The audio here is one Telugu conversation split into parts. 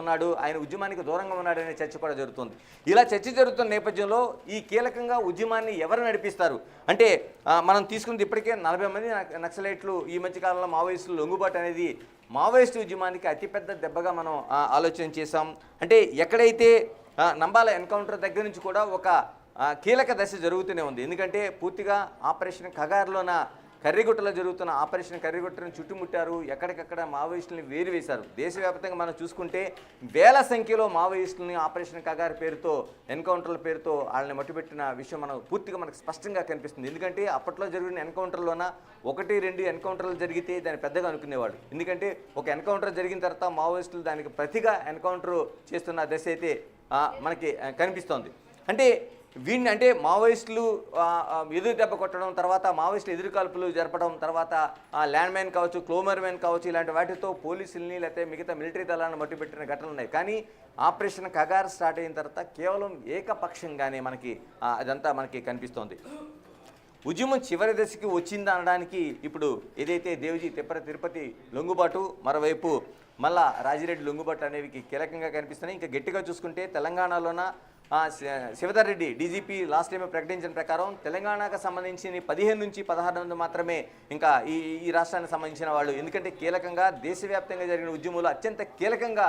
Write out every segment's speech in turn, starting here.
ఉన్నాడు, ఆయన ఉద్యమానికి దూరంగా ఉన్నాడనే చర్చ కూడా జరుగుతుంది. ఇలా చర్చ జరుగుతున్న నేపథ్యంలో ఈ కీలకంగా ఉద్యమాన్ని ఎవరు నడిపిస్తారు అంటే మనం తీసుకున్నది ఇప్పటికే 40 మంది నక్సలైట్లు ఈ మధ్య కాలంలో మావోయిస్టులు లొంగుబాటు అనేది మావోయిస్టు ఉద్యమానికి అతిపెద్ద దెబ్బగా మనం ఆలోచన చేసాం. అంటే ఎక్కడైతే నంబాల ఎన్కౌంటర్ దగ్గర నుంచి కూడా ఒక కీలక దశ జరుగుతూనే ఉంది. ఎందుకంటే పూర్తిగా ఆపరేషన్ కగార్లోన కర్రిగుట్టలో జరుగుతున్న ఆపరేషన్ కర్రిగుట్టను చుట్టుముట్టారు, ఎక్కడికక్కడ మావోయిస్టులని వేరువేశారు. దేశవ్యాప్తంగా మనం చూసుకుంటే వేల సంఖ్యలో మావోయిస్టులని ఆపరేషన్ కగార్ పేరుతో ఎన్కౌంటర్ల పేరుతో వాళ్ళని మట్టుపెట్టిన విషయం మనకు స్పష్టంగా కనిపిస్తుంది. ఎందుకంటే అప్పట్లో జరిగిన ఎన్కౌంటర్లోన 1-2 ఎన్కౌంటర్లు జరిగితే దాన్ని పెద్దగా అనుకునేవాడు. ఎందుకంటే ఒక ఎన్కౌంటర్ జరిగిన తర్వాత మావోయిస్టులు దానికి ప్రతిగా ఎన్కౌంటర్ చేస్తున్న దశ అయితే మనకి కనిపిస్తోంది. అంటే వీడిని అంటే మావోయిస్టులు ఎదురు దెబ్బ కొట్టడం, తర్వాత మావోయిస్టులు ఎదురు కాల్పులు జరపడం, తర్వాత ల్యాండ్ మైన్ కావచ్చు, క్లోమర్ మైన్ కావచ్చు, ఇలాంటి వాటితో పోలీసుల్ని లేకపోతే మిగతా మిలిటరీ దళాలను మట్టుపెట్టిన ఘటనలు ఉన్నాయి. కానీ ఆపరేషన్ కగార్ స్టార్ట్ అయిన తర్వాత కేవలం ఏకపక్షంగానే అదంతా మనకి కనిపిస్తోంది. ఉద్యమం చివరి దశకి వచ్చింది అనడానికి ఇప్పుడు ఏదైతే దేవజీ తిరుపతి లొంగుబాటు, మరోవైపు మళ్ళా రాజిరెడ్డి లొంగుబాటు అనేవి కీలకంగా కనిపిస్తున్నాయి. ఇంకా గట్టిగా చూసుకుంటే తెలంగాణలోన Shivdhar Reddy DGP last time ప్రకటించిన ప్రకారం తెలంగాణకు సంబంధించిన 15 నుంచి 16 మంది మాత్రమే ఇంకా ఈ రాష్ట్రానికి సంబంధించిన వాళ్ళు. ఎందుకంటే కీలకంగా దేశవ్యాప్తంగా జరిగిన ఉద్యమంలో అత్యంత కీలకంగా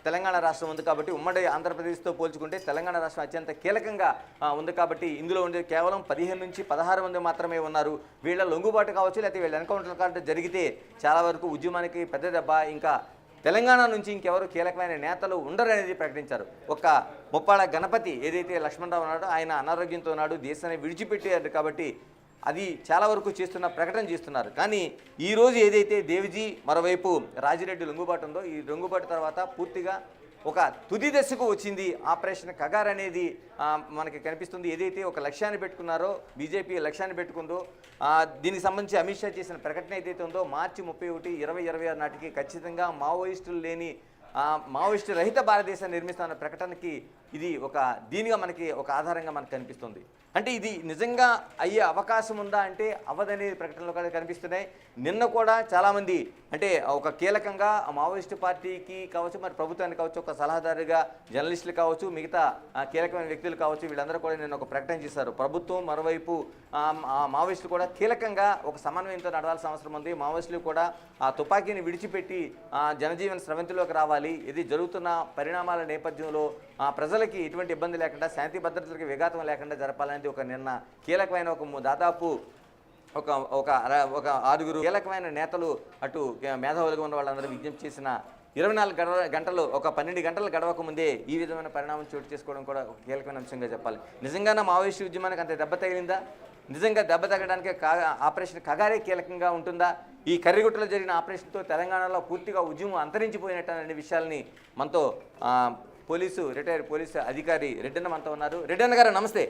తెలంగాణ రాష్ట్రం ఉంది కాబట్టి, ఉమ్మడి ఆంధ్రప్రదేశ్తో పోల్చుకుంటే తెలంగాణ రాష్ట్రం అత్యంత కీలకంగా ఉంది కాబట్టి ఇందులో ఉండే కేవలం 15 నుంచి 16 మంది మాత్రమే ఉన్నారు. వీళ్ళ లొంగుబాటు కావచ్చు, లేకపోతే వీళ్ళ ఎన్కౌంటర్ కార్డు జరిగితే చాలా వరకు ఉద్యమానికి పెద్ద దెబ్బ. ఇంకా తెలంగాణ నుంచి ఇంకెవరు కీలకమైన నేతలు ఉండరనేది ప్రకటించారు. ఒక ముప్పాళ్ళ గణపతి ఏదైతే లక్ష్మణరావు ఉన్నాడో ఆయన అనారోగ్యంతో ఉన్నాడు, దేశాన్ని విడిచిపెట్టారు కాబట్టి అది చాలా వరకు ప్రకటన చేస్తున్నారు. కానీ ఈరోజు ఏదైతే దేవిజీ మరోవైపు రాజిరెడ్డి లొంగుబాటు ఉందో, ఈ లొంగుబాటు తర్వాత పూర్తిగా ఒక తుది దశకు వచ్చింది ఆపరేషన్ కగార్ అనేది మనకి కనిపిస్తుంది. ఏదైతే ఒక లక్ష్యాన్ని పెట్టుకున్నారో, బీజేపీ లక్ష్యాన్ని పెట్టుకుందో, దీనికి సంబంధించి అమిత్ షా చేసిన ప్రకటన ఏదైతే ఉందో మార్చి 31, 2026 నాటికి ఖచ్చితంగా మావోయిస్టులు లేని మావోయిస్టు రహిత భారతదేశాన్ని నిర్మిస్తున్న ప్రకటనకి ఇది దీనిగా మనకి ఒక ఆధారంగా మనకు కనిపిస్తుంది. అంటే ఇది నిజంగా అయ్యే అవకాశం ఉందా అంటే అవ్వదనే ప్రకటనలు కూడా కనిపిస్తున్నాయి. నిన్న కూడా చాలామంది అంటే ఒక కీలకంగా మావోయిస్టు పార్టీకి కావచ్చు, మరి ప్రభుత్వానికి కావచ్చు, ఒక సలహాదారుగా జర్నలిస్టులు కావచ్చు, మిగతా కీలకమైన వ్యక్తులు కావచ్చు, వీళ్ళందరూ కూడా నిన్న ఒక ప్రకటన చేశారు. ప్రభుత్వం మరోవైపు మావోయిస్టులు కూడా కీలకంగా ఒక సమన్వయంతో నడవాల్సిన అవసరం ఉంది. మావోయిస్టులు కూడా ఆ తుపాకీని విడిచిపెట్టి జనజీవన స్రవంతిలోకి రావాలి. ఇది జరుగుతున్న పరిణామాల నేపథ్యంలో ప్రజలకి ఎటువంటి ఇబ్బంది లేకుండా, శాంతి భద్రతలకు విఘాతం లేకుండా జరపాలని ఒక నిన్న కీలకమైన దాదాపు ఒక 6 కీలకమైన నేతలు అటు మేధావులుగా ఉన్న వాళ్ళందరూ విజ్ఞప్తి చేసిన 24 గంటలు ఒక 12 గంటలు గడవక ముందే ఈ విధమైన పరిణామం చోటు చేసుకోవడం కూడా ఒక కీలకమైన అంశంగా చెప్పాలి. నిజంగానే మావోయిస్టు ఉద్యమానికి అంత దెబ్బ తగిలిందా? నిజంగా దెబ్బ తగ్గడానికి ఆపరేషన్ కగారే కీలకంగా ఉంటుందా? ఈ కర్రిగుట్టలో జరిగిన ఆపరేషన్తో తెలంగాణలో పూర్తిగా ఉద్యమం అంతరించిపోయినట్టు అనే విషయాల్ని మనతో రిటైర్డ్ పోలీసు అధికారి రెడ్డన్న మనతో ఉన్నారు. రెడ్డన్న గారు నమస్తే.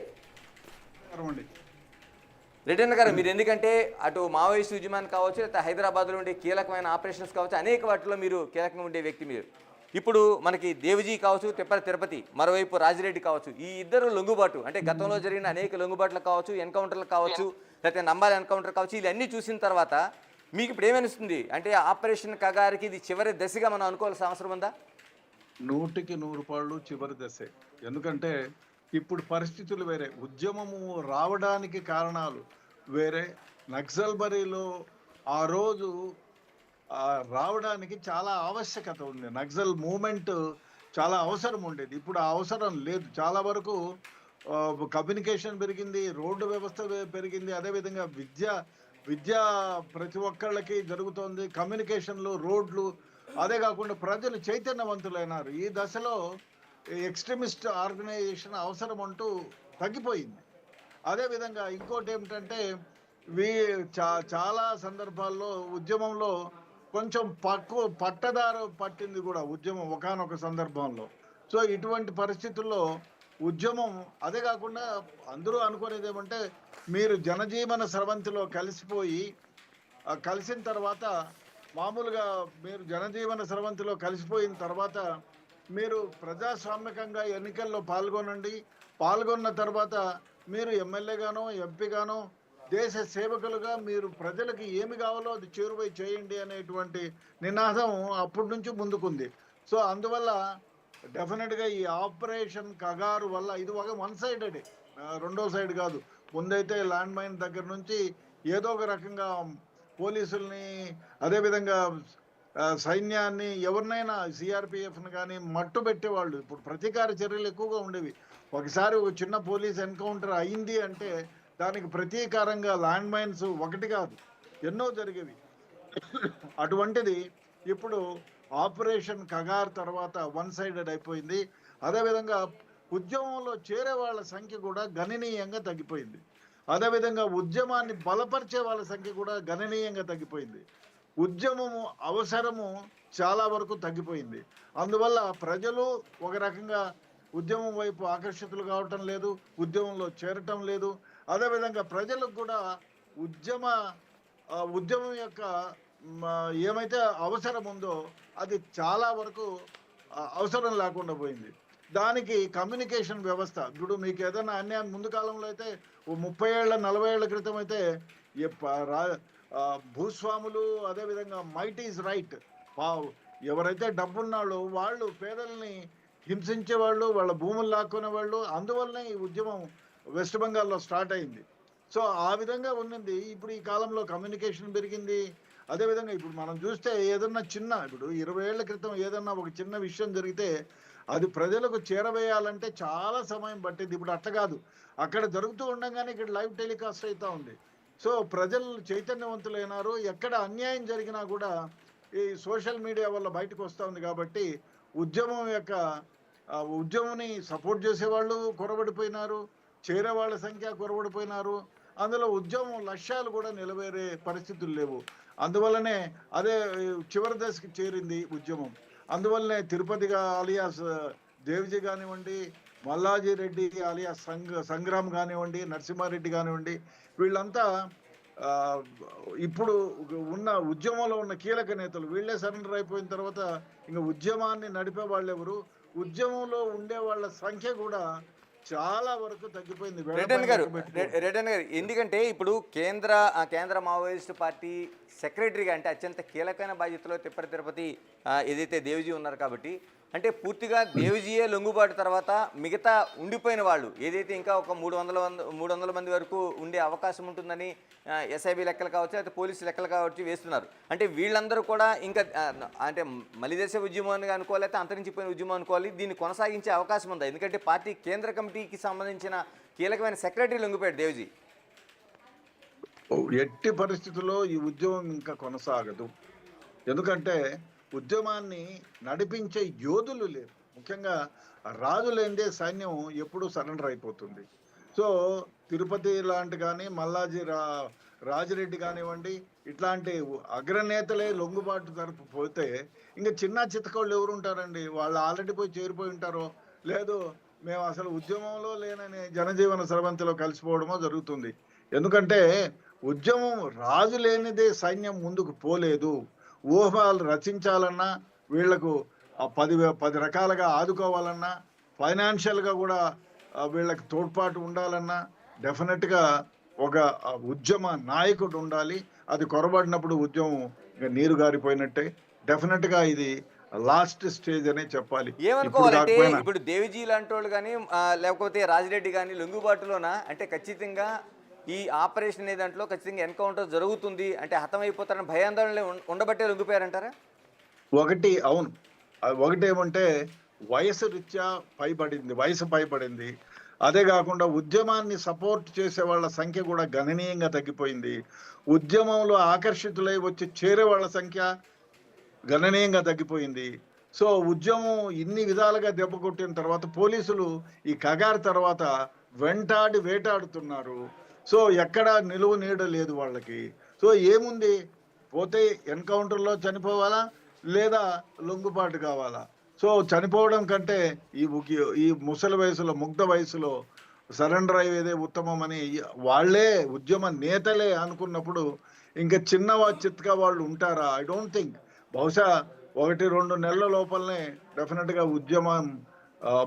రెడ్డన్న గారు, మీరు ఎందుకంటే అటు మావోయిస్టు ఉద్యమాన్ని కావచ్చు, లేకపోతే హైదరాబాద్లో ఉండే కీలకమైన ఆపరేషన్స్ కావచ్చు, అనేక వాటిలో మీరు కీలకంగా ఉండే వ్యక్తి మీరు. ఇప్పుడు మనకి దేవజీ కావచ్చు, తిరుపతి, మరోవైపు రాజిరెడ్డి కావచ్చు, ఈ ఇద్దరు లొంగుబాటు అంటే గతంలో జరిగిన అనేక లొంగుబాట్లు కావచ్చు, ఎన్కౌంటర్లు కావచ్చు, లేకపోతే నంబాల ఎన్కౌంటర్ కావచ్చు, ఇవన్నీ చూసిన తర్వాత మీకు ఇప్పుడు ఏమనిస్తుంది? అంటే ఆపరేషన్ కగారికి ఇది చివరి దశగా మనం అనుకోవాల్సిన అవసరం ఉందా? 100కి 100 చివరి దశే. ఎందుకంటే ఇప్పుడు పరిస్థితులు వేరే, ఉద్యమము రావడానికి కారణాలు వేరే. నక్సల్బరీలో ఆ రోజు రావడానికి చాలా ఆవశ్యకత ఉంది. నక్సల్ మూమెంట్ చాలా అవసరం ఉండేది. ఇప్పుడు ఆ అవసరం లేదు. చాలా వరకు కమ్యూనికేషన్ పెరిగింది, రోడ్డు వ్యవస్థ పెరిగింది, అదేవిధంగా విద్య ప్రతి ఒక్కళ్ళకి జరుగుతోంది, కమ్యూనికేషన్లు, రోడ్లు. అదే కాకుండా ప్రజలు చైతన్యవంతులైనారు. ఈ దశలో ఎక్స్ట్రీమిస్ట్ ఆర్గనైజేషన్ అవసరం అంటూ తగ్గిపోయింది. అదేవిధంగా ఇంకోటి ఏమిటంటే చాలా సందర్భాల్లో ఉద్యమంలో కొంచెం పట్టదారు పట్టింది కూడా ఉద్యమం ఒకానొక సందర్భంలో. సో ఇటువంటి పరిస్థితుల్లో ఉద్యమం, అదే కాకుండా అందరూ అనుకునేది ఏమంటే మీరు జనజీవన స్రవంతిలో కలిసిన తర్వాత మామూలుగా మీరు జనజీవన స్రవంతిలో కలిసిపోయిన తర్వాత మీరు ప్రజాస్వామ్యకంగా ఎన్నికల్లో పాల్గొన్న తర్వాత మీరు ఎమ్మెల్యేగానో ఎంపీగానో దేశ సేవకులుగా మీరు ప్రజలకు ఏమి కావాలో అది చేరువై చేయండి అనేటువంటి నినాదం అప్పటి నుంచి ముందుకుంది. సో అందువల్ల డెఫినెట్గా ఈ ఆపరేషన్ కగారు వల్ల ఇది ఒక వన్ సైడెడ్, రెండో సైడ్ కాదు. ముందైతే ల్యాండ్ మైన్ దగ్గర నుంచి ఏదో ఒక రకంగా పోలీసుల్ని, అదేవిధంగా సైన్యాన్ని, ఎవరినైనా సిఆర్పిఎఫ్ని కానీ మట్టు పెట్టేవాళ్ళు. ఇప్పుడు ప్రతీకార చర్యలు ఎక్కువగా ఉండేవి. ఒకసారి ఒక చిన్న పోలీస్ ఎన్కౌంటర్ అయింది అంటే దానికి ప్రతీకారంగా ల్యాండ్ మైన్స్ ఒకటి కాదు ఎన్నో జరిగేవి. అటువంటిది ఇప్పుడు ఆపరేషన్ కగార్ తర్వాత వన్ సైడెడ్ అయిపోయింది. అదేవిధంగా ఉద్యమంలో చేరే వాళ్ళ సంఖ్య కూడా గణనీయంగా తగ్గిపోయింది. అదేవిధంగా ఉద్యమాన్ని బలపరిచే వాళ్ళ సంఖ్య కూడా గణనీయంగా తగ్గిపోయింది. ఉద్యమము అవసరము చాలా వరకు తగ్గిపోయింది. అందువల్ల ప్రజలు ఒక రకంగా ఉద్యమం వైపు ఆకర్షితులు కావటం లేదు, ఉద్యమంలో చేరటం లేదు. అదేవిధంగా ప్రజలకు కూడా ఉద్యమం యొక్క ఏమైతే అవసరం ఉందో అది చాలా వరకు అవసరం లేకుండా పోయింది. దానికి కమ్యూనికేషన్ వ్యవస్థ, ఇప్పుడు మీకు ఏదైనా అన్యాయం, ముందు కాలంలో అయితే 30 ఏళ్ళ 40 ఏళ్ల క్రితం అయితే భూస్వాములు, అదేవిధంగా మైట్ ఈజ్ రైట్, ఎవరైతే డబ్బున్నాళ్ళు వాళ్ళు పేదల్ని హింసించేవాళ్ళు, వాళ్ళ భూములు లాక్కునేవాళ్ళు. అందువల్లనే ఈ ఉద్యమం వెస్ట్ బెంగాల్లో స్టార్ట్ అయింది. సో ఆ విధంగా ఉన్నది. ఇప్పుడు ఈ కాలంలో కమ్యూనికేషన్ పెరిగింది. అదేవిధంగా ఇప్పుడు మనం చూస్తే ఏదన్నా ఇప్పుడు 20 ఏళ్ల క్రితం ఏదన్నా ఒక చిన్న విషయం జరిగితే అది ప్రజలకు చేరవేయాలంటే చాలా సమయం పట్టింది. ఇప్పుడు అట్లా కాదు, అక్కడ జరుగుతూ ఉండగానే ఇక్కడ లైవ్ టెలికాస్ట్ అవుతూ ఉంది. సో ప్రజలు చైతన్యవంతులైనారు. ఎక్కడ అన్యాయం జరిగినా కూడా ఈ సోషల్ మీడియా వల్ల బయటకు వస్తూ ఉంది. కాబట్టి ఉద్యమంని సపోర్ట్ చేసేవాళ్ళు కొరబడిపోయినారు, చేరే వాళ్ళ సంఖ్య కొరబడిపోయినారు. అందులో ఉద్యమం లక్ష్యాలు కూడా నిలవేరే పరిస్థితులు లేవు. అందువల్లనే అదే చివరి దశకి చేరింది ఉద్యమం. అందువల్లనే తిరుపతిగా అలియాస్ దేవ్జీ కానివ్వండి, మల్లాజీ రెడ్డి అలియాస్ సంగ్రామ్ కానివ్వండి, నరసింహారెడ్డి కానివ్వండి, వీళ్ళంతా ఇప్పుడు ఉన్న ఉద్యమంలో ఉన్న కీలక నేతలు వీళ్ళే సరెండర్ అయిపోయిన తర్వాత ఇంకా ఉద్యమాన్ని నడిపే వాళ్ళు ఎవరు, ఉద్యమంలో ఉండే వాళ్ళ సంఖ్య కూడా చాలా వరకు తగ్గిపోయింది. రెడ్డన్ గారు, ఎందుకంటే ఇప్పుడు కేంద్ర మావోయిస్ట్ పార్టీ సెక్రటరీగా అంటే అత్యంత కీలకమైన బాధ్యతలో తిరుపతి ఏదైతే దేవ్జీ ఉన్నారు కాబట్టి, అంటే పూర్తిగా దేవ్జీయే లొంగుబాటు తర్వాత మిగతా ఉండిపోయిన వాళ్ళు ఏదైతే ఇంకా ఒక 300 మంది వరకు ఉండే అవకాశం ఉంటుందని ఎస్ఐబి లెక్కలు కావచ్చు, అయితే పోలీసు లెక్కలు కావచ్చు వేస్తున్నారు. అంటే వీళ్ళందరూ కూడా ఇంకా అంటే మలిదేశ ఉద్యమాన్ని అనుకోవాలి, అయితే అంతరించిపోయిన ఉద్యమం అనుకోవాలి, దీన్ని కొనసాగించే అవకాశం ఉందా? ఎందుకంటే పార్టీ కేంద్ర కమిటీకి సంబంధించిన కీలకమైన సెక్రటరీ లొంగిపోయాడు దేవ్జీ. ఎట్టి పరిస్థితుల్లో ఈ ఉద్యమం ఇంకా కొనసాగదు. ఎందుకంటే ఉద్యమాన్ని నడిపించే యోధులు లేరు. ముఖ్యంగా రాజు లేనిదే సైన్యం ఎప్పుడూ సరెండర్ అయిపోతుంది. సో తిరుపతి లాంటి కానీ, మల్లాజీ రాజిరెడ్డి కానివ్వండి, ఇట్లాంటి అగ్రనేతలే లొంగుబాటు తరపు పోతే ఇంకా చిన్న చితకోళ్ళు ఎవరు ఉంటారండి? వాళ్ళు ఆల్రెడీ పోయి చేరిపోయి ఉంటారో, లేదు మేము అసలు ఉద్యమంలో లేనని జనజీవన స్రవంతిలో కలిసిపోవడమో జరుగుతుంది. ఎందుకంటే ఉద్యమం రాజు లేనిదే సైన్యం ముందుకు పోలేదు. ఊహలు రచించాలన్నా, వీళ్లకు 10 రకాలుగా ఆదుకోవాలన్నా, ఫైనాన్షియల్గా కూడా వీళ్ళకి తోడ్పాటు ఉండాలన్నా డెఫినెట్గా ఒక ఉద్యమ నాయకుడు ఉండాలి. అది కొరబడినప్పుడు ఉద్యమం ఇంకా నీరు గారిపోయినట్టే. డెఫినెట్గా ఇది లాస్ట్ స్టేజ్ అనే చెప్పాలి. ఏమనుకోవాలంటే ఇప్పుడు దేవిజీ లాంటి వాళ్ళు కానీ లేకపోతే రాజిరెడ్డి కానీ లొంగుబాటులోన అంటే ఖచ్చితంగా ఈ ఆపరేషన్ అనే దాంట్లో ఖచ్చితంగా ఎన్కౌంటర్ జరుగుతుంది అంటే హతమైపోతారని భయాందోళనలు ఉండబట్టే లొంగిపోయారంటారా? అవును. ఒకటి ఏమంటే వయసు రీత్యా వయసు పైబడింది. అదే కాకుండా ఉద్యమాన్ని సపోర్ట్ చేసే వాళ్ళ సంఖ్య కూడా గణనీయంగా తగ్గిపోయింది. ఉద్యమంలో ఆకర్షితులై వచ్చి చేరే వాళ్ళ సంఖ్య గణనీయంగా తగ్గిపోయింది. సో ఉద్యమం ఇన్ని విధాలుగా దెబ్బ కొట్టిన తర్వాత పోలీసులు ఈ కగారు తర్వాత వేటాడుతున్నారు. సో ఎక్కడా నిలువు నీడ లేదు వాళ్ళకి. సో ఏముంది, పోతే ఎన్కౌంటర్లో చనిపోవాలా లేదా లొంగుబాటు కావాలా? సో చనిపోవడం కంటే ఈ ముసలి వయసులో, ముగ్ధ వయసులో సరెండర్ అయ్యేదే ఉత్తమం అని వాళ్ళే ఉద్యమ నేతలే అనుకున్నప్పుడు ఇంకా చిత్తగా వాళ్ళు ఉంటారా? I don't think. బహుశా 1-2 నెలల లోపలనే డెఫినెట్గా ఉద్యమం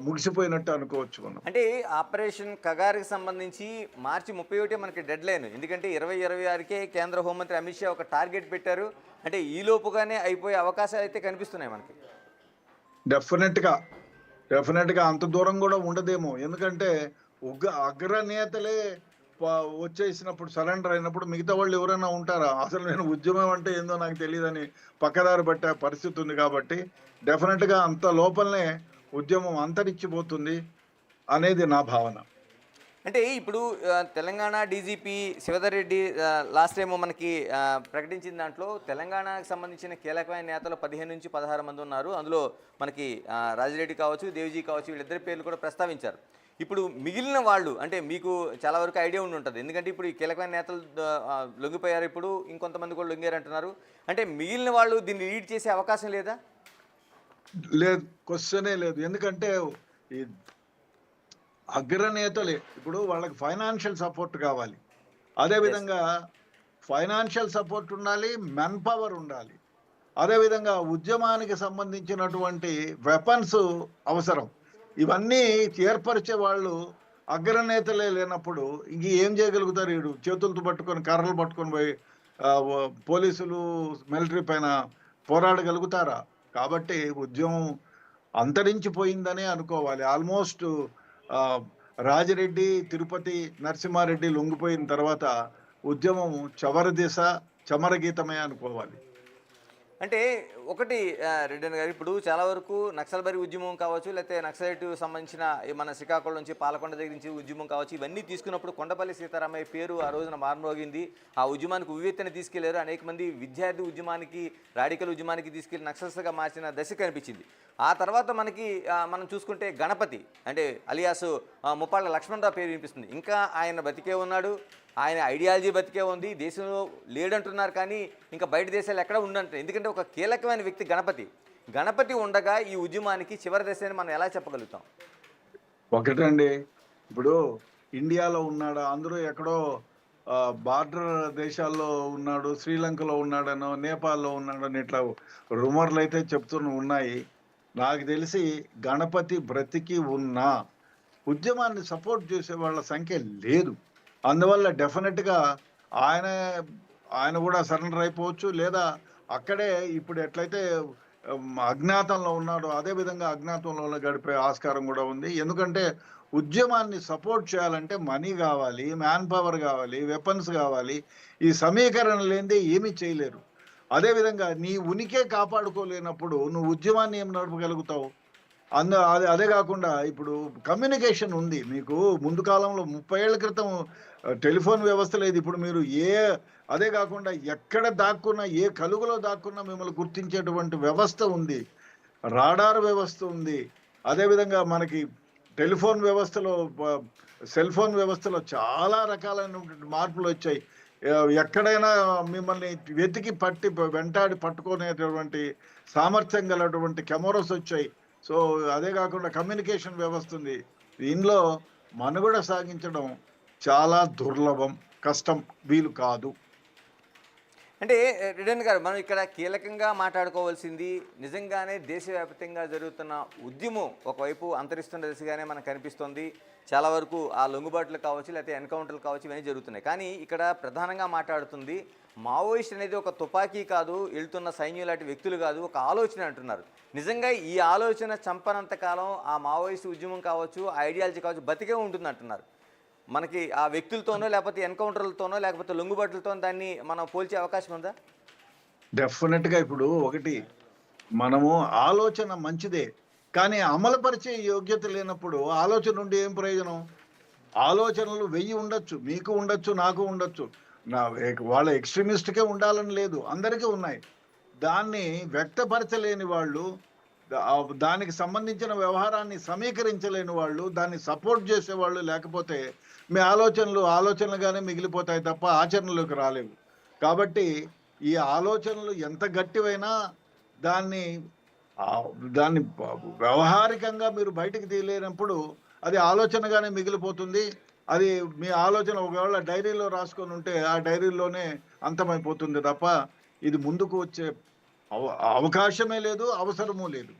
ముగిసిపోయినట్టు అనుకోవచ్చు మనం. అంటే ఆపరేషన్ కగార్కి సంబంధించి మార్చి 31 మనకి డెడ్ లైన్. ఎందుకంటే 2026కే కేంద్ర హోంమంత్రి అమిత్ షా ఒక టార్గెట్ పెట్టారు. అంటే ఈ లోపుగానే అయిపోయే అవకాశాలు అయితే కనిపిస్తున్నాయి మనకి. డెఫినెట్గా డెఫినెట్గా అంత దూరం కూడా ఉండదేమో. ఎందుకంటే అగ్రనేతలే వచ్చేసినప్పుడు, సరెండర్ అయినప్పుడు మిగతా వాళ్ళు ఎవరైనా ఉంటారా? అసలు నేను ఉద్యమం అంటే ఏందో నాకు తెలియదని పక్కదారి పట్టే పరిస్థితి ఉంది కాబట్టి డెఫినెట్గా అంత లోపలనే ఉద్యమం అంతరించిపోతుంది అనేది నా భావన. అంటే ఇప్పుడు Telangana DGP Shivadhar Reddy last time మనకి ప్రకటించిన దాంట్లో తెలంగాణకు సంబంధించిన కీలకమైన నేతలు 15 నుంచి 16 మంది ఉన్నారు. అందులో మనకి రాజిరెడ్డి కావచ్చు, దేవ్జీ కావచ్చు, వీళ్ళిద్దరి పేర్లు కూడా ప్రస్తావించారు. ఇప్పుడు మిగిలిన వాళ్ళు అంటే మీకు చాలా వరకు ఐడియా ఉండి ఉంటుంది. ఎందుకంటే ఇప్పుడు ఈ కీలకమైన నేతలు లొంగిపోయారు, ఇప్పుడు ఇంకొంతమంది కూడా లొంగారు అంటున్నారు. అంటే మిగిలిన వాళ్ళు దీన్ని లీడ్ చేసే అవకాశం లేదా? లేదు, క్వశ్చనే లేదు. ఎందుకంటే ఈ అగ్రనేతలే ఇప్పుడు వాళ్ళకి ఫైనాన్షియల్ సపోర్ట్ కావాలి. అదేవిధంగా ఫైనాన్షియల్ సపోర్ట్ ఉండాలి, మెన్ పవర్ ఉండాలి. అదేవిధంగా ఉద్యమానికి సంబంధించినటువంటి వెపన్స్ అవసరం. ఇవన్నీ ఏర్పరిచే వాళ్ళు అగ్రనేతలే లేనప్పుడు ఇంక ఏం చేయగలుగుతారు? వీడు చేతులతో పట్టుకొని కర్రలు పట్టుకొని పోయి పోలీసులు మిలిటరీ పైన పోరాడగలుగుతారా? కాబట్టి ఉద్యమం అంతరించిపోయిందనే అనుకోవాలి. ఆల్మోస్ట్ రాజిరెడ్డి, తిరుపతి నరసింహారెడ్డి లొంగిపోయిన తర్వాత ఉద్యమం చమరగీతమే అనుకోవాలి. అంటే ఒకటి రెడ్డి గారు, ఇప్పుడు చాలా వరకు నక్సల్బరీ ఉద్యమం కావచ్చు, లేకపోతే నక్సలైట్ సంబంధించిన మన శ్రీకాకుళం నుంచి పాలకొండ దగ్గర నుంచి ఉద్యమం కావచ్చు, ఇవన్నీ తీసుకున్నప్పుడు కొండపల్లి సీతారామయ్య పేరు ఆ రోజున మారుమోగింది. ఆ ఉద్యమానికి ఉవ్వెత్తని తీసుకెళ్లారు. అనేక మంది విద్యార్థి ఉద్యమానికి, రాడికల్ ఉద్యమానికి తీసుకెళ్లి నక్సల్స్గా మార్చిన దశ కనిపించింది. ఆ తర్వాత మనకి మనం చూసుకుంటే గణపతి అంటే అలియాసు ముప్పాళ్ళ లక్ష్మణరావు పేరు వినిపిస్తుంది. ఇంకా ఆయన బతికే ఉన్నాడు, ఆయన ఐడియాలజీ బతికే ఉంది, దేశంలో లేడంటున్నారు. కానీ ఇంకా బయట దేశాలు ఎక్కడ ఉండంటారు. ఎందుకంటే ఒక కీలకమైన వ్యక్తి గణపతి ఉండగా ఈ ఉద్యమానికి చివరి దశ అని మనం ఎలా చెప్పగలుగుతాం? ఒకటండి, ఇప్పుడు ఇండియాలో ఉన్నాడా, అందరూ ఎక్కడో బార్డర్ దేశాల్లో ఉన్నాడు, శ్రీలంకలో ఉన్నాడనో, నేపాల్లో ఉన్నాడని ఇట్లా రూమర్లు అయితే ఉన్నాయి. నాకు తెలిసి గణపతి బ్రతికి ఉన్నా ఉద్యమాన్ని సపోర్ట్ చేసే వాళ్ళ సంఖ్య లేదు. అందువల్ల డెఫినెట్గా ఆయన ఆయన కూడా సరెండర్ అయిపోవచ్చు, లేదా అక్కడే ఇప్పుడు ఎట్లయితే అజ్ఞాతంలో ఉన్నాడో అదే విధంగా అజ్ఞాతంలో గడిపే ఆస్కారం కూడా ఉంది. ఎందుకంటే ఉద్యమాన్ని సపోర్ట్ చేయాలంటే మనీ కావాలి, మ్యాన్ పవర్ కావాలి, వెపన్స్ కావాలి. ఈ సమీకరణ లేనిదే ఏమీ చేయలేరు. అదేవిధంగా నీ ఉనికే కాపాడుకోలేనప్పుడు నువ్వు ఉద్యమాన్ని ఏం నడపగలుగుతావు? అదే కాకుండా ఇప్పుడు కమ్యూనికేషన్ ఉంది. మీకు ముందు కాలంలో 30 ఏళ్ల క్రితం టెలిఫోన్ వ్యవస్థ లేదు. ఇప్పుడు మీరు అదే కాకుండా ఎక్కడ దాక్కున్నా, ఏ కలుగులో దాక్కున్నా మిమ్మల్ని గుర్తించేటువంటి వ్యవస్థ ఉంది, రాడార్ వ్యవస్థ ఉంది. అదేవిధంగా మనకి టెలిఫోన్ వ్యవస్థలో, సెల్ ఫోన్ వ్యవస్థలో చాలా రకాలైనటువంటి మార్పులు వచ్చాయి. ఎక్కడైనా మిమ్మల్ని వెతికి వెంటాడి పట్టుకునేటటువంటి సామర్థ్యం గలటువంటి కెమెరాస్ వచ్చాయి. సో అదే కాకుండా కమ్యూనికేషన్ వ్యవస్థ ఉంది. దీనిలో మనుగడ సాగించడం చాలా దుర్లభం, కష్టం, వీలు కాదు. అంటే రెడ్డి గారు, మనం ఇక్కడ కీలకంగా మాట్లాడుకోవాల్సింది నిజంగానే దేశవ్యాప్తంగా జరుగుతున్న ఉద్యమం ఒకవైపు అంతరిస్తున్న దిశగానే మనకు కనిపిస్తుంది. చాలా వరకు ఆ లొంగుబాట్లు కావచ్చు, లేకపోతే ఎన్కౌంటర్లు కావచ్చు, ఇవన్నీ జరుగుతున్నాయి. కానీ ఇక్కడ ప్రధానంగా మాట్లాడుతుంది మావోయిస్ట్ అనేది ఒక తుపాకీ కాదు, వెళ్తున్న సైన్యం లాంటి వ్యక్తులు కాదు, ఒక ఆలోచన అంటున్నారు. నిజంగా ఈ ఆలోచన చంపనంత కాలం ఆ మావోయిస్ట్ ఉద్యమం కావచ్చు, ఆ ఐడియాలజీ కావచ్చు బతికే ఉంటుంది అంటున్నారు. మనకి ఆ వ్యక్తులతోనో, లేకపోతే ఎన్కౌంటర్లతోనో, లేకపోతే లొంగుబాట్లతో దాన్ని మనం పోల్చే అవకాశం ఉందా? డెఫినెట్గా. ఇప్పుడు ఒకటి, మనము ఆలోచన మంచిదే, కానీ అమలుపరిచే యోగ్యత లేనప్పుడు ఆలోచన నుండి ఏం ప్రయోజనం? ఆలోచనలు 1000 ఉండొచ్చు, మీకు ఉండొచ్చు, నాకు ఉండొచ్చు. వాళ్ళ ఎక్స్ట్రీమిస్ట్కే ఉండాలని లేదు, అందరికీ ఉన్నాయి. దాన్ని వ్యక్తపరచలేని వాళ్ళు, దానికి సంబంధించిన వ్యవహారాన్ని సమీకరించలేని వాళ్ళు, దాన్ని సపోర్ట్ చేసేవాళ్ళు లేకపోతే మీ ఆలోచనలుగానే మిగిలిపోతాయి తప్ప ఆచరణలోకి రాలేవు. కాబట్టి ఈ ఆలోచనలు ఎంత గట్టివైనా దాన్ని వ్యవహారికంగా మీరు బయటికి తీయలేనప్పుడు అది ఆలోచనగానే మిగిలిపోతుంది. అది మీ ఆలోచన ఒకవేళ డైరీలో రాసుకొని ఉంటే ఆ డైరీలోనే అంతమైపోతుంది తప్ప ఇది ముందుకు వచ్చే అవకాశమే లేదు, అవసరమూ లేదు.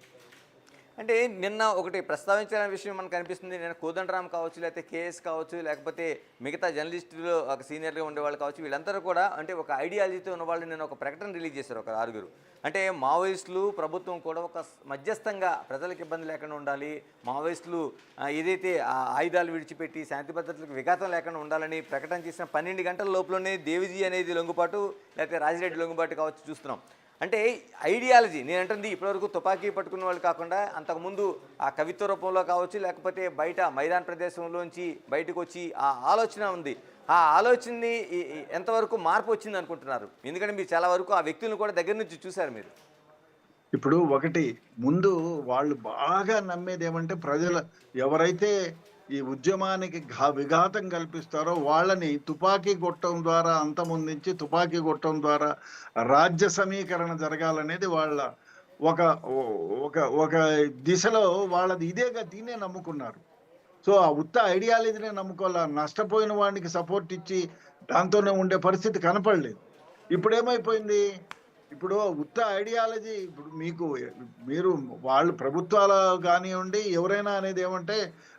అంటే నిన్న ఒకటి ప్రస్తావించిన విషయం మనకు కనిపిస్తుంది. నిన్న కోదండరామ్ కావచ్చు, లేకపోతే కేఎస్ కావచ్చు, లేకపోతే మిగతా జర్నలిస్టులు ఒక సీనియర్గా ఉండేవాళ్ళు కావచ్చు, వీళ్ళందరూ కూడా అంటే ఒక ఐడియాలజీతో ఉన్న వాళ్ళు నిన్న ఒక ప్రకటన రిలీజ్ చేశారు ఒక ఆరుగురు. అంటే మావోయిస్టులు ప్రభుత్వం కూడా ఒక మధ్యస్థంగా ప్రజలకు ఇబ్బంది లేకుండా ఉండాలి, మావోయిస్టులు ఏదైతే ఆయుధాలు విడిచిపెట్టి శాంతి భద్రతలకు విఘాతం లేకుండా ఉండాలని ప్రకటన చేసిన 12 గంటల లోపలనే దేవిజీ అనేది లొంగుబాటు, లేకపోతే రాజిరెడ్డి లొంగుబాటు కావచ్చు చూస్తున్నాం. అంటే ఐడియాలజీ నేను అంటుంది ఇప్పటివరకు తుపాకీ పట్టుకున్న వాళ్ళు కాకుండా అంతకుముందు ఆ కవిత్వ రూపంలో కావచ్చు, లేకపోతే బయట మైదాన ప్రదేశంలోంచి బయటకు వచ్చి ఆ ఆలోచన ఉంది. ఆ ఆలోచనని ఎంతవరకు మార్పు వచ్చింది అనుకుంటున్నారు? ఎందుకంటే మీరు చాలా వరకు ఆ వ్యక్తులను కూడా దగ్గర నుంచి చూశారు మీరు. ఇప్పుడు ఒకటి ముందు వాళ్ళు బాగా నమ్మేది ఏమంటే ప్రజల ఎవరైతే ఈ ఉద్యమానికి విఘాతం కల్పిస్తారో వాళ్ళని తుపాకీ కొట్టడం ద్వారా అంతమొందించి తుపాకీ కొట్టడం ద్వారా రాజ్య సమీకరణ జరగాలనేది వాళ్ళ ఒక ఒక ఒక దిశలో వాళ్ళది దీన్నే నమ్ముకున్నారు. సో ఆ ఉత్త ఐడియాలజీనే నమ్ముకోవాల, నష్టపోయిన వాడికి సపోర్ట్ ఇచ్చి దాంతోనే ఉండే పరిస్థితి కనపడలేదు. ఇప్పుడు ఏమైపోయింది, ఇప్పుడు ఉత్త ఐడియాలజీ ఇప్పుడు మీరు వాళ్ళు ప్రభుత్వాలు కానివ్వండి ఎవరైనా అనేది ఏమంటే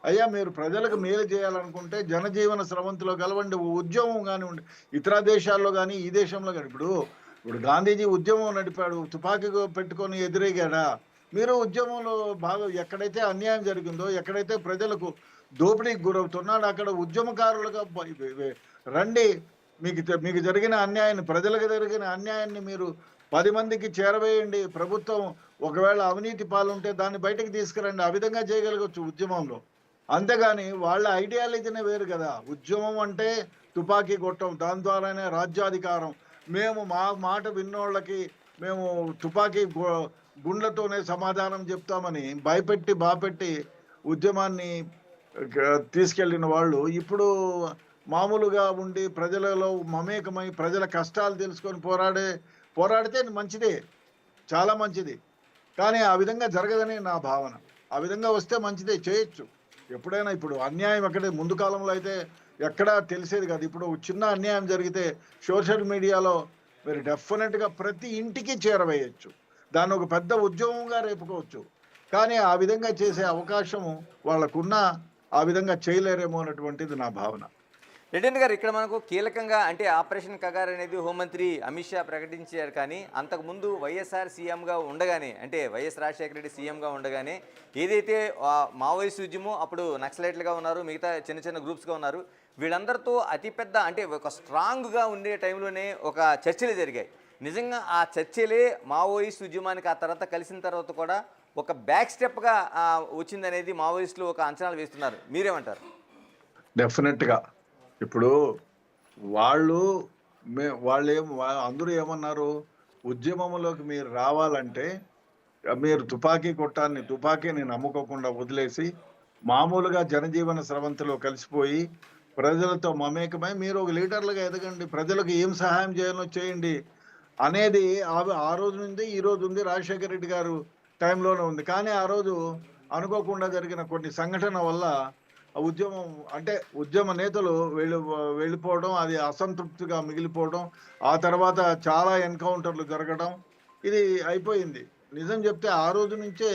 అయ్యా మీరు ప్రజలకు మేలు చేయాలనుకుంటే జనజీవన స్రవంతిలో కలవండి, ఉద్యమం కానివ్వండి ఇతర దేశాల్లో కానీ ఈ దేశంలో కానీ. ఇప్పుడు గాంధీజీ ఉద్యమం నడిపాడు, తుపాకీ పెట్టుకొని ఎదురేగాడా? మీరు ఉద్యమంలో బాగా ఎక్కడైతే అన్యాయం జరిగిందో, ఎక్కడైతే ప్రజలకు దోపిడీకి గురవుతున్నాడు అక్కడ ఉద్యమకారులుగా రండి, మీకు జరిగిన అన్యాయాన్ని, ప్రజలకు జరిగిన అన్యాయాన్ని మీరు 10 మందికి చేరవేయండి. ప్రభుత్వం ఒకవేళ అవినీతి పాలుంటే దాన్ని బయటకు తీసుకురండి. ఆ విధంగా చేయగలగచ్చు ఉద్యమంలో. అంతేగాని వాళ్ళ ఐడియాలజీనే వేరు కదా. ఉద్యమం అంటే తుపాకీ కొట్టం, దాని ద్వారానే రాజ్యాధికారం, మేము మా మాట విన్నోళ్ళకి మేము తుపాకీ గుండ్లతోనే సమాధానం చెప్తామని భయపెట్టి బాపెట్టి ఉద్యమాన్ని తీసుకెళ్లిన వాళ్ళు ఇప్పుడు మామూలుగా ఉండి ప్రజలలో మమేకమై ప్రజల కష్టాలు తెలుసుకొని పోరాడితే మంచిదే, చాలా మంచిది. కానీ ఆ విధంగా జరగదని నా భావన. ఆ విధంగా వస్తే మంచిదే, చేయొచ్చు ఎప్పుడైనా. ఇప్పుడు అన్యాయం ఎక్కడే ముందు కాలంలో అయితే ఎక్కడా తెలిసేది కాదు. ఇప్పుడు చిన్న అన్యాయం జరిగితే సోషల్ మీడియాలో మీరు డెఫినెట్గా ప్రతి ఇంటికి చేరవేయచ్చు, దాన్ని ఒక పెద్ద ఉద్యమంగా రేపుకోవచ్చు. కానీ ఆ విధంగా చేసే అవకాశము వాళ్ళకున్న, ఆ విధంగా చేయలేరేమో అన్నటువంటిది నా భావన. రెడ్డి గారు, ఇక్కడ మనకు కీలకంగా అంటే ఆపరేషన్ కగార్ అనేది హోంమంత్రి అమిత్ షా ప్రకటించారు. కానీ అంతకుముందు వైఎస్ఆర్ సీఎంగా ఉండగానే, అంటే వైఎస్ రాజశేఖర రెడ్డి సీఎంగా ఉండగానే ఏదైతే మావోయిస్ట్ ఉద్యమం అప్పుడు నక్సలైట్లుగా ఉన్నారు, మిగతా చిన్న చిన్న గ్రూప్స్గా ఉన్నారు, వీళ్ళందరితో అతిపెద్ద అంటే ఒక స్ట్రాంగ్గా ఉండే టైంలోనే ఒక చర్చలు జరిగాయి. నిజంగా ఆ చర్చలే మావోయిస్ట్ ఉద్యమానికి ఆ తర్వాత కలిసిన తర్వాత కూడా ఒక బ్యాక్ స్టెప్గా వచ్చిందనేది మావోయిస్టులు ఒక అంచనాలు వేస్తున్నారు. మీరేమంటారు? డెఫినెట్గా ఇప్పుడు అందరూ ఏమన్నారు, ఉద్యమంలోకి మీరు రావాలంటే మీరు తుపాకీని నమ్ముకోకుండా వదిలేసి మామూలుగా జనజీవన స్రవంతిలో కలిసిపోయి ప్రజలతో మమేకమై మీరు ఒక లీడర్లుగా ఎదగండి, ప్రజలకు ఏం సహాయం చేయాలో చేయండి అనేది ఆ రోజు నుండి ఈ రోజు ఉంది. రాజశేఖర రెడ్డి గారు టైంలోనే ఉంది. కానీ ఆ రోజు అనుకోకుండా జరిగిన కొన్ని సంఘటన వల్ల ఉద్యమ నేతలు వెళ్ళిపోవడం, అది అసంతృప్తిగా మిగిలిపోవడం, ఆ తర్వాత చాలా ఎన్కౌంటర్లు జరగడం, ఇది అయిపోయింది. నిజం చెప్తే ఆ రోజు నుంచే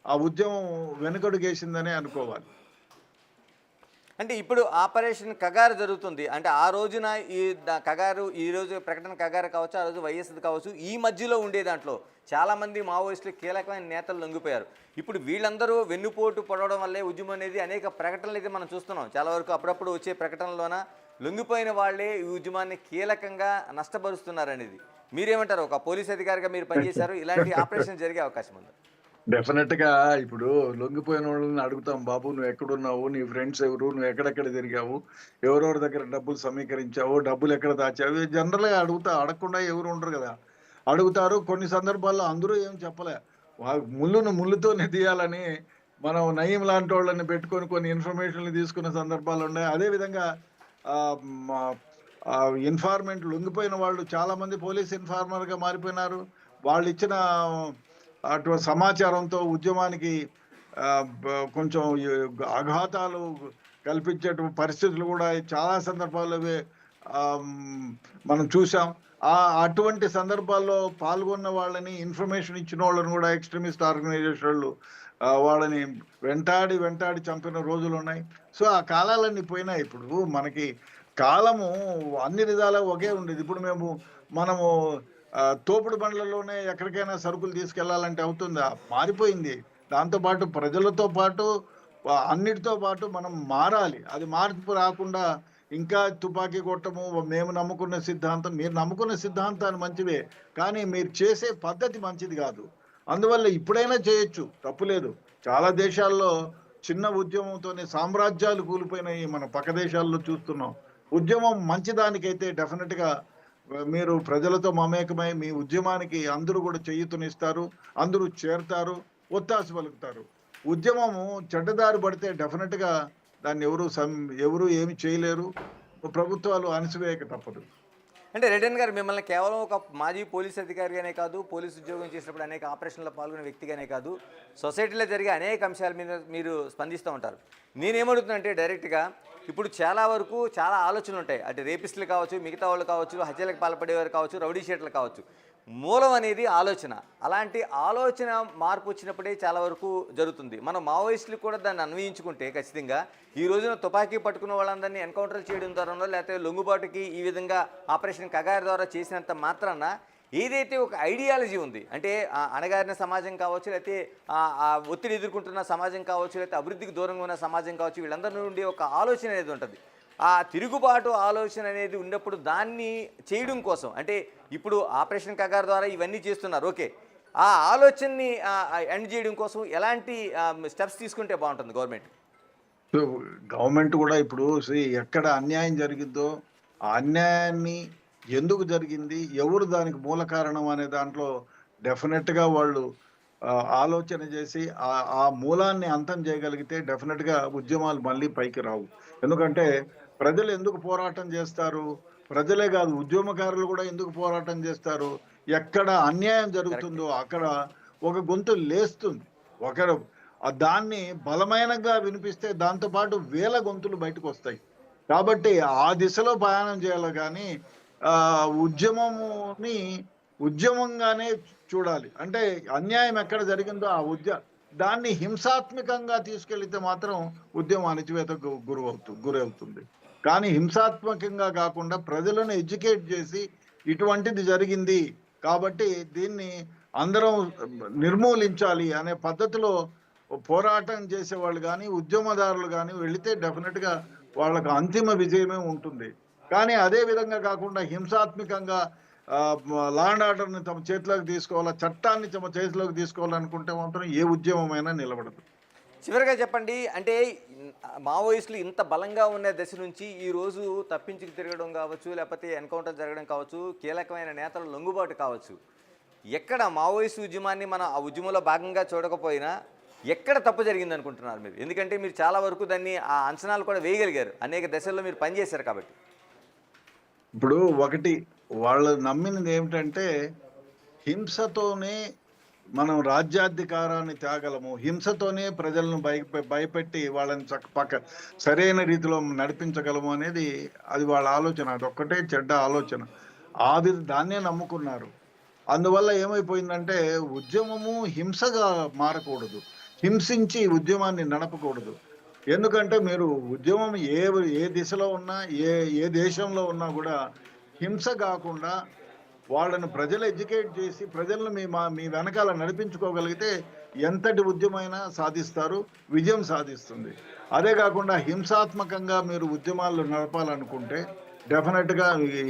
ఆ ఉద్యమం వెనుకడుగేసిందనే అనుకోవాలి. అంటే ఇప్పుడు ఆపరేషన్ కగారు జరుగుతుంది అంటే ఆ రోజున కగారు, ఈ రోజు ప్రకటన కగారు కావచ్చు, ఆ రోజు వైఎస్ది కావచ్చు, ఈ మధ్యలో ఉండే దాంట్లో చాలామంది మావోయిస్టులు కీలకమైన నేతలు లొంగిపోయారు. ఇప్పుడు వీళ్ళందరూ వెన్నుపోటు పడవడం వల్లే ఉద్యమం అనేది అనేక ప్రకటనలు అయితే మనం చూస్తున్నాం. చాలా వరకు అప్పుడప్పుడు వచ్చే ప్రకటనలోన లొంగిపోయిన వాళ్ళే ఈ ఉద్యమాన్ని కీలకంగా నష్టపరుస్తున్నారనేది. మీరేమంటారు? ఒక పోలీస్ అధికారిగా మీరు పనిచేశారు, ఇలాంటి ఆపరేషన్ జరిగే అవకాశం ఉంది? డెఫినెట్గా ఇప్పుడు లొంగిపోయిన వాళ్ళని అడుగుతాం, బాబు నువ్వు ఎక్కడున్నావు, నీ ఫ్రెండ్స్ ఎవరు, నువ్వు ఎక్కడెక్కడ తిరిగావు, ఎవరెవరి దగ్గర డబ్బులు సమీకరించావు, డబ్బులు ఎక్కడ దాచావు, జనరల్గా అడగకుండా ఎవరు ఉండరు కదా. అడుగుతారు. కొన్ని సందర్భాల్లో అందరూ ఏం చెప్పలే, ముళ్ళుతోనే తీయాలని మనం నయీం లాంటి వాళ్ళని పెట్టుకొని కొన్ని ఇన్ఫర్మేషన్లు తీసుకున్న సందర్భాలు ఉన్నాయి. అదేవిధంగా ఇన్ఫార్మెంట్ లొంగిపోయిన వాళ్ళు చాలామంది పోలీస్ ఇన్ఫార్మర్గా మారిపోయినారు. వాళ్ళు ఇచ్చిన అటువంటి సమాచారంతో ఉద్యమానికి కొంచెం ఆఘాతాలు కల్పించేటువంటి పరిస్థితులు కూడా చాలా సందర్భాల్లో మనం చూసాం. అటువంటి సందర్భాల్లో పాల్గొన్న వాళ్ళని, ఇన్ఫర్మేషన్ ఇచ్చిన వాళ్ళని కూడా ఎక్స్ట్రీమిస్ట్ ఆర్గనైజేషన్లు వాళ్ళని వెంటాడి వెంటాడి చంపిన రోజులు ఉన్నాయి. సో ఆ కాలాలన్నీ పోయినాయి. ఇప్పుడు మనకి కాలము అన్ని విధాలా ఒకే ఉండేది. ఇప్పుడు మనము తోపుడు బండ్లలోనే ఎక్కడికైనా సరుకులు తీసుకెళ్లాలంటే అవుతుందా? మారిపోయింది. దాంతో పాటు ప్రజలతో పాటు అన్నిటితో పాటు మనం మారాలి. అది మార్పు రాకుండా ఇంకా తుపాకీ కొట్టము, మేము నమ్ముకున్న సిద్ధాంతం, మీరు నమ్ముకున్న సిద్ధాంతాలు మంచివే. కానీ మీరు చేసే పద్ధతి మంచిది కాదు. అందువల్ల ఇప్పుడైనా చేయొచ్చు, తప్పులేదు. చాలా దేశాల్లో చిన్న ఉద్యమంతోనే సామ్రాజ్యాలు కూలిపోయినాయి. మన పక్క దేశాల్లో చూస్తున్నాం. ఉద్యమం మంచిదానికైతే డెఫినెట్‌గా మీరు ప్రజలతో మమేకమై మీ ఉద్యమానికి అందరూ కూడా చేయూతనిస్తారు. అందరూ చేరతారు, ఒత్తాసు పలుకుతారు. ఉద్యమము చెడ్డదారి పడితే డెఫినెట్‌గా దాన్ని ఎవరు ఏమి చేయలేరు. ప్రభుత్వాలు అణిసివేయక తప్పదు. అంటే రెడ్డన్ గారు మిమ్మల్ని కేవలం ఒక మాజీ పోలీస్ అధికారిగానే కాదు, పోలీసు ఉద్యోగం చేసినప్పుడు అనేక ఆపరేషన్లో పాల్గొనే వ్యక్తిగానే కాదు, సొసైటీలో జరిగే అనేక అంశాల మీద మీరు స్పందిస్తూ ఉంటారు. నేనేమడుగుతున్నానంటే డైరెక్ట్గా ఇప్పుడు చాలా వరకు చాలా ఆలోచనలు ఉంటాయి. అటు రేపిస్టులు కావచ్చు, మిగతా వాళ్ళు కావచ్చు, హత్యలకు పాల్పడేవారు కావచ్చు, రౌడీ షీటర్లు కావచ్చు. మూలం అనేది ఆలోచన. అలాంటి ఆలోచన మార్పు వచ్చినప్పుడే చాలా వరకు జరుగుతుంది. మనం మావోయిస్టులు కూడా దాన్ని అన్వయించుకుంటే ఖచ్చితంగా ఈ రోజున తుపాకీ పట్టుకున్న వాళ్ళందరినీ ఎన్కౌంటర్ చేయడం ద్వారానో లేకపోతే లొంగుబాటుకి ఈ విధంగా ఆపరేషన్ కగారు ద్వారా చేసినంత మాత్రాన ఏదైతే ఒక ఐడియాలజీ ఉంది, అంటే అణగారిన సమాజం కావచ్చు, లేకపోతే ఒత్తిడి ఎదుర్కొంటున్న సమాజం కావచ్చు, లేకపోతే అభివృద్ధికి దూరంగా ఉన్న సమాజం కావచ్చు, వీళ్ళందరి నుండి ఒక ఆలోచన అనేది ఉంటుంది. ఆ తిరుగుబాటు ఆలోచన అనేది ఉన్నప్పుడు దాన్ని చేయడం కోసం, అంటే ఇప్పుడు ఆపరేషన్ కగారు ద్వారా ఇవన్నీ చేస్తున్నారు, ఓకే, ఆ ఆలోచనని ఎండ్ చేయడం కోసం ఎలాంటి స్టెప్స్ తీసుకుంటే బాగుంటుంది గవర్నమెంట్? గవర్నమెంట్ కూడా ఇప్పుడు ఎక్కడ అన్యాయం జరిగిద్దో ఆ అన్యాయాన్ని ఎందుకు జరిగింది, ఎవరు దానికి మూల కారణం అనే దాంట్లో డెఫినెట్‌గా వాళ్ళు ఆలోచన చేసి ఆ మూలాన్ని అంతం చేయగలిగితే డెఫినెట్‌గా ఉద్యమాలు మళ్ళీ పైకి రావు. ఎందుకంటే ప్రజలు ఎందుకు పోరాటం చేస్తారు? ప్రజలే కాదు, ఉద్యమకారులు కూడా ఎందుకు పోరాటం చేస్తారు? ఎక్కడ అన్యాయం జరుగుతుందో అక్కడ ఒక గొంతు లేస్తుంది. ఒకరు దాన్ని బలమైనగా వినిపిస్తే దాంతో పాటు వేల గొంతులు బయటకొస్తాయి. కాబట్టి ఆ దిశలో ప్రయాణం చేయాలి గానీ ఉద్యమముని ఉద్యమంగానే చూడాలి. అంటే అన్యాయం ఎక్కడ జరిగిందో దాన్ని హింసాత్మకంగా తీసుకెళ్లితే మాత్రం ఉద్యమం అణచివేతకు గురవుతుంది. కానీ హింసాత్మకంగా కాకుండా ప్రజలను ఎడ్యుకేట్ చేసి ఇటువంటిది జరిగింది కాబట్టి దీన్ని అందరం నిర్మూలించాలి అనే పద్ధతిలో పోరాటం చేసేవాళ్ళు కానీ, ఉద్యమదారులు కానీ వెళితే డెఫినెట్‌గా వాళ్ళకు అంతిమ విజయమే ఉంటుంది. కానీ అదే విధంగా కాకుండా హింసాత్మకంగా లా అండ్ ఆర్డర్‌ని తమ చేతిలోకి తీసుకోవాలా, చట్టాన్ని తమ చేతిలోకి తీసుకోవాలనుకుంటే మాత్రం ఏ ఉద్యమమైనా నిలబడదు. చివరిగా చెప్పండి, అంటే మావోయిస్టులు ఇంత బలంగా ఉన్న దశ నుంచి ఈరోజు తప్పించుకు తిరగడం కావచ్చు, లేకపోతే ఎన్కౌంటర్ జరగడం కావచ్చు, కీలకమైన నేతల లొంగుబాటు కావచ్చు, ఎక్కడ మావోయిస్టు ఉద్యమాన్ని మనం ఆ ఉద్యమంలో భాగంగా చూడకపోయినా ఎక్కడ తప్పు జరిగింది అనుకుంటున్నారు మీరు? ఎందుకంటే మీరు చాలా వరకు దాన్ని ఆ అంచనాలు కూడా వేయగలిగారు, అనేక దశల్లో మీరు పనిచేశారు కాబట్టి. ఇప్పుడు ఒకటి వాళ్ళు నమ్మినది ఏమిటంటే హింసతోనే మనం రాజ్యాధికారాన్ని తేగలము, హింసతోనే ప్రజలను భయపెట్టి వాళ్ళని సరైన రీతిలో నడిపించగలము అనేది అది వాళ్ళ ఆలోచన. అదొక్కటే చెడ్డ ఆలోచన. దాన్నే నమ్ముకున్నారు. అందువల్ల ఏమైపోయిందంటే ఉద్యమము హింసగా మారకూడదు, హింసించి ఉద్యమాన్ని నడపకూడదు. ఎందుకంటే మీరు ఉద్యమం ఏ దిశలో ఉన్నా, ఏ దేశంలో ఉన్నా కూడా హింస కాకుండా వాళ్ళని ప్రజలు ఎడ్యుకేట్ చేసి ప్రజలను మీ వెనకాల నడిపించుకోగలిగితే ఎంతటి ఉద్యమైనా సాధిస్తారు, విజయం సాధిస్తుంది. అదే కాకుండా హింసాత్మకంగా మీరు ఉద్యమాలు నడపాలనుకుంటే డెఫినెట్‌గా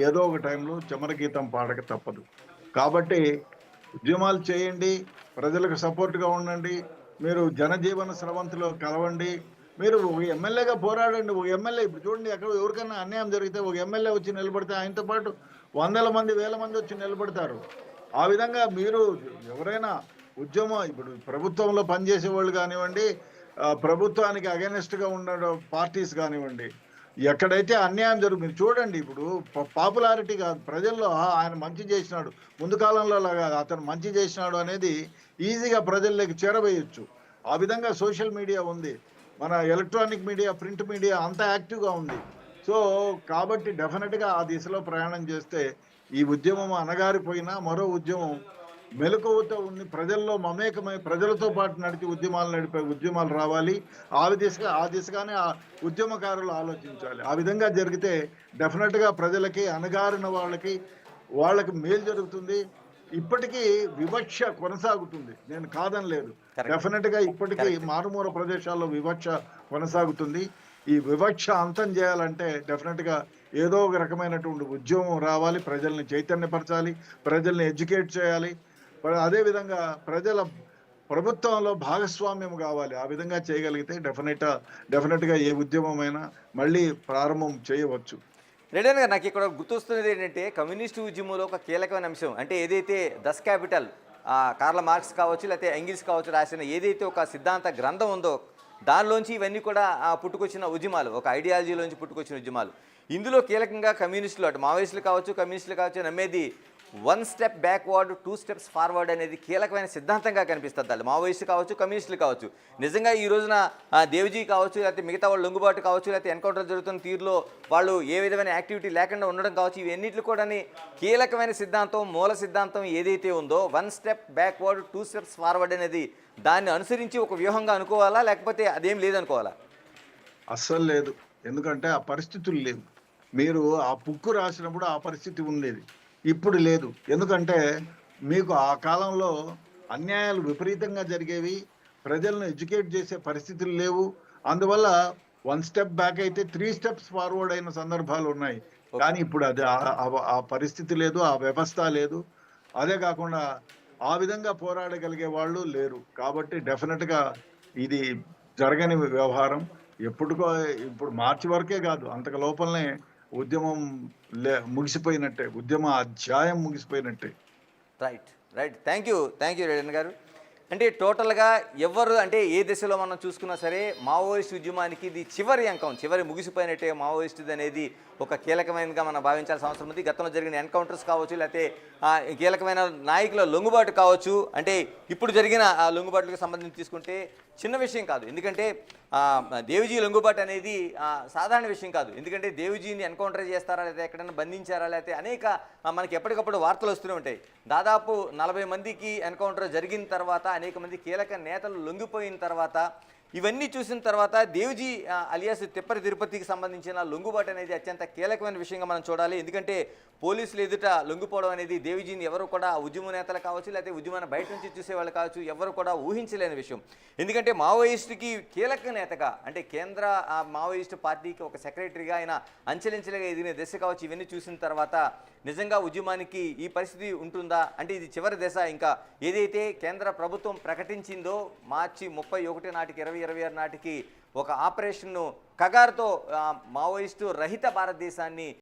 ఏదో ఒక టైంలో చమరగీతం పాడక తప్పదు. కాబట్టి ఉద్యమాలు చేయండి, ప్రజలకు సపోర్ట్‌గా ఉండండి, మీరు జనజీవన స్రవంతిలో కలవండి, మీరు ఒక ఎమ్మెల్యేగా పోరాడండి. ఒక ఎమ్మెల్యే ఇప్పుడు చూడండి, ఎవరికైనా అన్యాయం జరిగితే ఒక ఎమ్మెల్యే వచ్చి నిలబడితే ఆయనతో పాటు వందల మంది, వేల మంది వచ్చి నిలబడతారు. ఆ విధంగా మీరు ఎవరైనా ఇప్పుడు ప్రభుత్వంలో పనిచేసే వాళ్ళు కానివ్వండి, ప్రభుత్వానికి అగైనెస్ట్‌గా ఉన్న పార్టీస్ కానివ్వండి, ఎక్కడైతే అన్యాయం మీరు చూడండి, ఇప్పుడు పాపులారిటీ కాదు, ప్రజల్లో ఆయన మంచి చేసినాడు, ముందు కాలంలో లాగా అతను మంచి చేసినాడు అనేది ఈజీగా ప్రజల్లోకి చేరవేయొచ్చు. ఆ విధంగా సోషల్ మీడియా ఉంది, మన ఎలక్ట్రానిక్ మీడియా, ప్రింట్ మీడియా అంత యాక్టివ్గా ఉంది. సో కాబట్టి డెఫినెట్‌గా ఆ దిశలో ప్రయాణం చేస్తే ఈ ఉద్యమం అణగారిపోయినా మరో ఉద్యమం మెలకువతో ఉండి ప్రజల్లో మమేకమై ప్రజలతో పాటు నడిచి నడిపే ఉద్యమాలు రావాలి. ఆ దిశగానే ఆ ఉద్యమకారులు ఆలోచించాలి. ఆ విధంగా జరిగితే డెఫినెట్‌గా ప్రజలకి, అణగారిన వాళ్ళకి మేలు జరుగుతుంది. ఇప్పటికీ వివక్ష కొనసాగుతుంది. నేను కాదనలేదు. కరెక్ట్. డెఫినెట్‌గా ఇప్పటికీ కరెక్ట్. మారుమూల ప్రదేశాల్లో వివక్ష కొనసాగుతుంది. ఈ వివక్ష అంతం చేయాలంటే డెఫినెట్‌గా ఏదో ఒక రకమైనటువంటి ఉద్యమం రావాలి. ప్రజల్ని చైతన్యపరచాలి. ప్రజల్ని ఎడ్యుకేట్ చేయాలి. అదేవిధంగా ప్రజల ప్రభుత్వంలో భాగస్వామ్యం కావాలి. ఆ విధంగా చేయగలిగితే డెఫినెట్‌గా ఏ ఉద్యమమైనా మళ్ళీ ప్రారంభం చేయవచ్చు. రెడ్డన్ గారు, నాకు ఇక్కడ గుర్తొస్తున్నది ఏంటంటే కమ్యూనిస్టు ఉద్యమంలో ఒక కీలకమైన అంశం అంటే ఏదైతే దస్ క్యాపిటల్ కార్ల్ మార్క్స్ కావచ్చు లేకపోతే ఎంగిల్స్ కావచ్చు రాసిన ఏదైతే ఒక సిద్ధాంత గ్రంథం ఉందో దానిలోంచి ఇవన్నీ కూడా పుట్టుకొచ్చిన ఉద్యమాలు, ఒక ఐడియాలజీలోంచి పుట్టుకొచ్చిన ఉద్యమాలు. ఇందులో కీలకంగా కమ్యూనిస్టులు, అటు మావోయిస్టులు కావచ్చు కమ్యూనిస్టులు కావచ్చు నమ్మేది 1 స్టెప్ బ్యాక్వర్డ్ 2 స్టెప్స్ ఫార్వర్డ్ అనేది కీలకమైన సిద్ధాంతంగా కనిపిస్తుంది. అది మావోయిస్టు కావచ్చు కమ్యూనిస్టులు కావచ్చు. నిజంగా ఈ రోజున దేవ్జీ కావచ్చు లేకపోతే మిగతా వాళ్ళు లొంగుబాటు కావచ్చు లేకపోతే ఎన్కౌంటర్ జరుగుతున్న తీరులో వాళ్ళు ఏ విధమైన యాక్టివిటీ లేకుండా ఉండడం కావచ్చు, ఇవన్నింటిలో కూడా కీలకమైన సిద్ధాంతం, మూల సిద్ధాంతం ఏదైతే ఉందో 1 స్టెప్ బ్యాక్వర్డ్ 2 స్టెప్స్ ఫార్వర్డ్ అనేది దాన్ని అనుసరించి ఒక వ్యూహంగా అనుకోవాలా లేకపోతే అదేం లేదనుకోవాలా? అస్సలు లేదు. ఎందుకంటే ఆ పరిస్థితులు లేవు. మీరు ఆ బుక్ రాసినప్పుడు ఆ పరిస్థితి ఉండేది. ఇప్పుడు లేదు. ఎందుకంటే మీకు ఆ కాలంలో అన్యాయాలు విపరీతంగా జరిగేవి. ప్రజలను ఎడ్యుకేట్ చేసే పరిస్థితులు లేవు. అందువల్ల 1 స్టెప్ బ్యాక్ అయితే 3 స్టెప్స్ ఫార్వర్డ్ అయిన సందర్భాలు ఉన్నాయి. కానీ ఇప్పుడు అది ఆ పరిస్థితి లేదు. ఆ వ్యవస్థ లేదు. అదే కాకుండా ఆ విధంగా పోరాడగలిగే వాళ్ళు లేరు. కాబట్టి డెఫినెట్‌గా ఇది జరగని వ్యవహారం. ఇప్పుడు మార్చి వరకే కాదు, అంతకు లోపలనే ఉద్యమం ముగిసిపోయినట్టే. ఉద్యమ అధ్యాయం ముగిసిపోయినట్టే. రైట్. రైట్. థ్యాంక్ యూ రెడ్డన్ గారు. అంటే టోటల్గా ఎవరు అంటే ఏ దశలో మనం చూసుకున్నా సరే మావోయిస్ట్ ఉద్యమానికి ఇది చివరి అంకం, చివరి ముగిసిపోయినట్టే మావోయిస్టుది అనేది ఒక కీలకమైనగా మనం భావించాల్సిన అవసరం ఉంది. గతంలో జరిగిన ఎన్కౌంటర్స్ కావచ్చు లేకపోతే కీలకమైన నాయకుల లొంగుబాటు కావచ్చు, అంటే ఇప్పుడు జరిగిన ఆ లొంగుబాటులకు సంబంధించి తీసుకుంటే చిన్న విషయం కాదు. ఎందుకంటే దేవ్జీ లొంగుబాటు అనేది సాధారణ విషయం కాదు. ఎందుకంటే దేవ్జీని ఎన్కౌంటర్ చేస్తారా లేకపోతే ఎక్కడైనా బంధించారా లేకపోతే అనేక మనకి ఎప్పటికప్పుడు వార్తలు వస్తూనే ఉంటాయి. దాదాపు 40 మందికి ఎన్కౌంటర్ జరిగిన తర్వాత అనేక మంది కీలక నేతలు లొంగిపోయిన తర్వాత ఇవన్నీ చూసిన తర్వాత దేవ్జీ అలియాస్ తిప్పరి తిరుపతికి సంబంధించిన లొంగుబాటు అనేది అత్యంత కీలకమైన విషయంగా మనం చూడాలి. ఎందుకంటే పోలీసులు ఎదుట లొంగిపోవడం అనేది దేవ్జీని ఎవరు కూడా ఉద్యమ నేతలు కావచ్చు లేకపోతే ఉద్యమాన్ని బయట నుంచి చూసేవాళ్ళు కావచ్చు ఎవరు కూడా ఊహించలేని విషయం. ఎందుకంటే మావోయిస్టుకి కీలక నేతగా అంటే కేంద్ర మావోయిస్టు పార్టీకి ఒక సెక్రటరీగా ఆయన అంచెలంచెలుగా ఎదిగిన దశ కావచ్చు. ఇవన్నీ చూసిన తర్వాత నిజంగా ఉద్యమానికి ఈ పరిస్థితి ఉంటుందా అంటే ఇది చివరి దశ. ఇంకా ఏదైతే కేంద్ర ప్రభుత్వం ప్రకటించిందో మార్చి 31 నాటికి 2026 నాటికి ఒక ఆపరేషన్ను కగారుతో మావోయిస్టు రహిత భారతదేశాన్ని